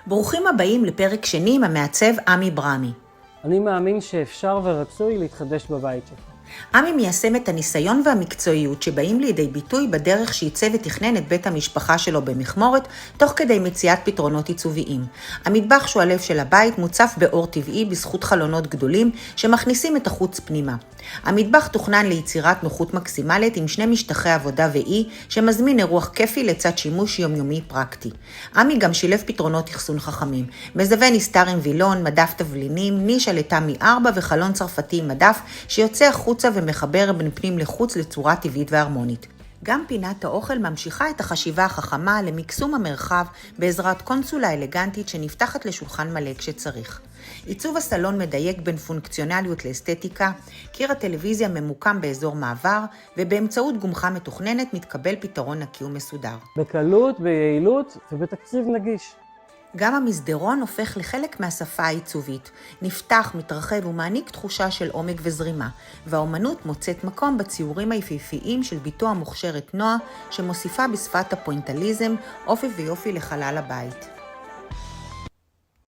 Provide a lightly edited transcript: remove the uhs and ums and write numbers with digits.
ברוכים הבאים לפרק שני עם המעצב עמי ברמי. אני מאמין שאפשר ורצוי להתחדש בבית שלך. עמי מיישם את הניסיון והמקצועיות שבאים לידי ביטוי בדרך שעיצב ותכנן את בית המשפחה שלו במכמורת, תוך כדי מציאת פתרונות עיצוביים. המטבח שהוא הלב של הבית מוצף באור טבעי בזכות חלונות גדולים שמכניסים את החוץ פנימה. המטבח תוכנן ליצירת נוחות מקסימלית עם שני משטחי עבודה ואי שמזמין אירוח כיפי לצד שימוש יומיומי פרקטי. עמי גם שילב פתרונות אחסון חכמים, מזווה נסתר עם וילון, מדף תבלינים, נישה לתמי 4 וחלון צרפתי עם מדף שיוצא החוצה ומחבר בין פנים לחוץ לצורה טבעית והרמונית. גם פינת האוכל ממשיכה את החשיבה החכמה למקסום המרחב בעזרת קונסולה אלגנטית שנפתחת לשולחן מלא כשצריך. עיצוב הסלון מדייק בין פונקציונליות לאסתטיקה, קיר הטלוויזיה ממוקם באזור מעבר, ובאמצעות גומחה מתוכננת מתקבל פתרון נקי ומסודר. בקלות, ביעילות ובתקציב נגיש. גם המסדרון הופך לחלק מהשפה העיצובית, נפתח, מתרחב ומעניק תחושה של עומק וזרימה, והאומנות מוצאת מקום בציורים היפהפיים של ביתו המוכשרת נועה, שמוסיפה בשפת הפוינטליזם אופי ויופי לחלל הבית.